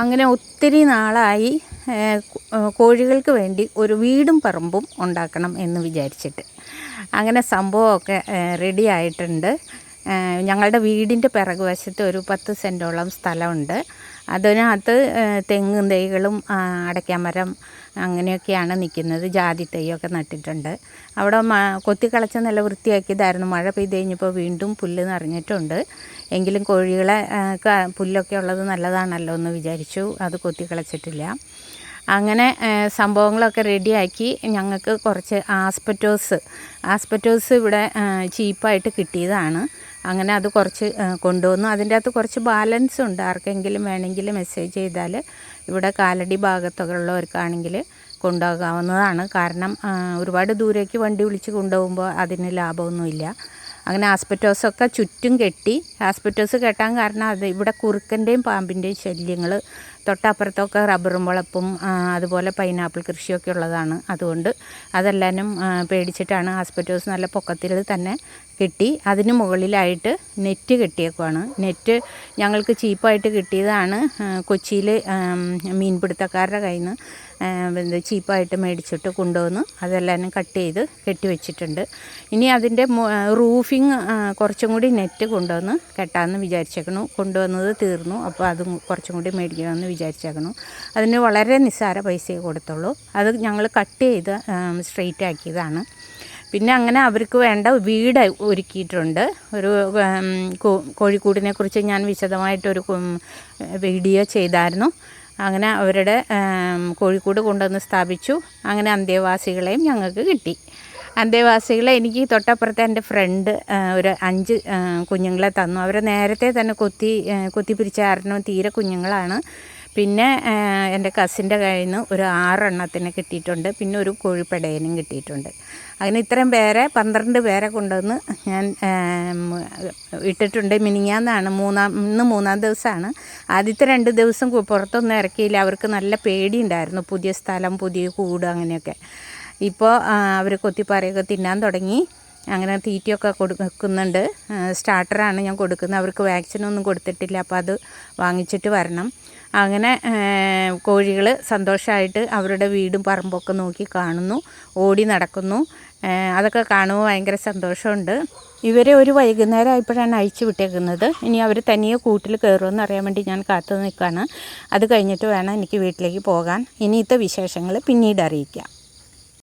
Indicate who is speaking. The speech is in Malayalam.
Speaker 1: അങ്ങനെ ഒത്തിരി നാളായി കോഴികൾക്ക് വേണ്ടി ഒരു വീടും പറമ്പും ഉണ്ടാക്കണം എന്ന് വിചാരിച്ചിട്ട്. അങ്ങനെ സംഭവമൊക്കെ റെഡി ആയിട്ടുണ്ട്. ഞങ്ങളുടെ വീടിൻ്റെ പിറകുവശത്ത് ഒരു 10 സെൻറ്റോളം സ്ഥലമുണ്ട്. അതിനകത്ത് തെങ്ങും തൈകളും അടയ്ക്കാമരം അങ്ങനെയൊക്കെയാണ് നിൽക്കുന്നത്. ജാതി തൈയൊക്കെ നട്ടിട്ടുണ്ട്. അവിടെ കൊത്തിക്കളച്ച് നല്ല വൃത്തിയാക്കിയതായിരുന്നു. മഴ പെയ്ത് കഴിഞ്ഞപ്പോൾ വീണ്ടും പുല്ല് നിറഞ്ഞിട്ടുണ്ട്. എങ്കിലും കോഴികളെ പുല്ലൊക്കെ ഉള്ളത് നല്ലതാണല്ലോ എന്ന് വിചാരിച്ചു. അത് കൊത്തിക്കളച്ചിട്ടില്ല. അങ്ങനെ സംഭവങ്ങളൊക്കെ റെഡിയാക്കി ഞങ്ങൾക്ക് കുറച്ച് ആസ്പെറ്റോസ് ഇവിടെ ചീപ്പായിട്ട് കിട്ടിയതാണ്. അങ്ങനെ അത് കുറച്ച് കൊണ്ടുവന്നു. അതിൻ്റെ അകത്ത് കുറച്ച് ബാലൻസ് ഉണ്ട്. ആർക്കെങ്കിലും വേണമെങ്കിൽ മെസ്സേജ് ചെയ്താൽ ഇവിടെ കാലടി ഭാഗത്തൊക്കെ ഉള്ളവർക്കാണെങ്കിൽ കൊണ്ടുപോകാവുന്നതാണ്. കാരണം ഒരുപാട് ദൂരേക്ക് വണ്ടി വിളിച്ച് കൊണ്ടുപോകുമ്പോൾ അതിന് ലാഭമൊന്നുമില്ല. അങ്ങനെ ആസ്പെറ്റോസൊക്കെ ചുറ്റും കെട്ടി. ആസ്പെറ്റോസ് കെട്ടാൻ കാരണം അത് ഇവിടെ കുറുക്കൻ്റെയും പാമ്പിൻ്റെയും ശല്യങ്ങൾ, തൊട്ടപ്പുറത്തൊക്കെ റബ്ബറും വളപ്പും അതുപോലെ പൈനാപ്പിൾ കൃഷിയൊക്കെ ഉള്ളതാണ്. അതുകൊണ്ട് അതെല്ലാനും പേടിച്ചിട്ടാണ് ആസ്പെറ്റോസ് നല്ല പൊക്കത്തിൽ തന്നെ കെട്ടി. അതിന് മുകളിലായിട്ട് നെറ്റ് കെട്ടിയേക്കുവാണ്. നെറ്റ് ഞങ്ങൾക്ക് ചീപ്പായിട്ട് കിട്ടിയതാണ്. കൊച്ചിയിൽ മീൻപിടുത്തക്കാരുടെ കയ്യിൽ നിന്ന് ചീപ്പായിട്ട് മേടിച്ചിട്ട് കൊണ്ടുവന്ന് അതെല്ലാം കട്ട് ചെയ്ത് കെട്ടി വെച്ചിട്ടുണ്ട്. ഇനി അതിൻ്റെ റൂഫിങ് കുറച്ചും കൂടി നെറ്റ് കൊണ്ടുവന്ന് കെട്ടാമെന്ന് വിചാരിച്ചേക്കണു. കൊണ്ടുവന്നത് തീർന്നു. അപ്പോൾ അതും കുറച്ചും കൂടി മേടിക്കണമെന്ന് വിചാരിച്ചേക്കണു. അതിന് വളരെ നിസ്സാര പൈസയെ കൊടുത്തുള്ളൂ. അത് ഞങ്ങൾ കട്ട് ചെയ്ത് സ്ട്രെയിറ്റ് ആക്കിയതാണ്. പിന്നെ അങ്ങനെ അവർക്ക് വേണ്ട വീട് ഒരുക്കിയിട്ടുണ്ട്. ഒരു കോഴിക്കൂടിനെ കുറിച്ച് ഞാൻ വിശദമായിട്ടൊരു വീഡിയോ ചെയ്തായിരുന്നു. അങ്ങനെ അവരുടെ കോഴിക്കൂട് കൊണ്ടുവന്ന് സ്ഥാപിച്ചു. അങ്ങനെ അന്തേവാസികളെയും ഞങ്ങൾക്ക് കിട്ടി. അന്തേവാസികളെ എനിക്ക് തൊട്ടപ്പുറത്തെ എൻ്റെ ഫ്രണ്ട് ഒരു 5 കുഞ്ഞുങ്ങളെ തന്നു. അവരെ നേരത്തെ തന്നെ കൊത്തി പിരിച്ച കാരണം തീരെ കുഞ്ഞുങ്ങളാണ്. പിന്നെ എൻ്റെ കസിൻ്റെ കയ്യിൽ നിന്ന് ഒരു 6 എണ്ണത്തിനെ കിട്ടിയിട്ടുണ്ട്. പിന്നെ ഒരു കോഴിപ്പടയനും കിട്ടിയിട്ടുണ്ട്. അങ്ങനെ ഇത്രയും പേരെ 12 പേരെ കൊണ്ടുവന്ന് ഞാൻ ഇട്ടിട്ടുണ്ട്. മിനിങ്ങാന്നാണ് ഇന്ന് 3-ാം ദിവസമാണ്. ആദ്യത്തെ 2 ദിവസം പുറത്തൊന്നും ഇറക്കിയില്ല. അവർക്ക് നല്ല പേടിയുണ്ടായിരുന്നു. പുതിയ സ്ഥലം, പുതിയ കൂട് അങ്ങനെയൊക്കെ. ഇപ്പോൾ അവർ കൊത്തിപ്പാറയൊക്കെ തിന്നാൻ തുടങ്ങി. അങ്ങനെ തീറ്റയൊക്കെ കൊടുക്കുന്നുണ്ട്. സ്റ്റാർട്ടറാണ് ഞാൻ കൊടുക്കുന്നത്. അവർക്ക് വാക്സിനൊന്നും കൊടുത്തിട്ടില്ല. അപ്പോൾ അത് വാങ്ങിച്ചിട്ട് വരണം. അങ്ങനെ കോഴികൾ സന്തോഷമായിട്ട് അവരുടെ വീടും പറമ്പൊക്കെ നോക്കി കാണുന്നു, ഓടി നടക്കുന്നു. അതൊക്കെ കാണുമ്പോൾ ഭയങ്കര സന്തോഷമുണ്ട്. ഇവരെ ഒരു വൈകുന്നേരം ആയപ്പോഴാണ് അഴിച്ചു വിട്ടേക്കുന്നത്. ഇനി അവർ തനിയെ കൂട്ടിൽ കയറുമെന്ന് അറിയാൻ വേണ്ടി ഞാൻ കാത്തു നിൽക്കുകയാണ്. അത് കഴിഞ്ഞിട്ട് വേണം എനിക്ക് വീട്ടിലേക്ക് പോകാൻ. ഇനിയത്തെ വിശേഷങ്ങൾ പിന്നീട് അറിയിക്കാം.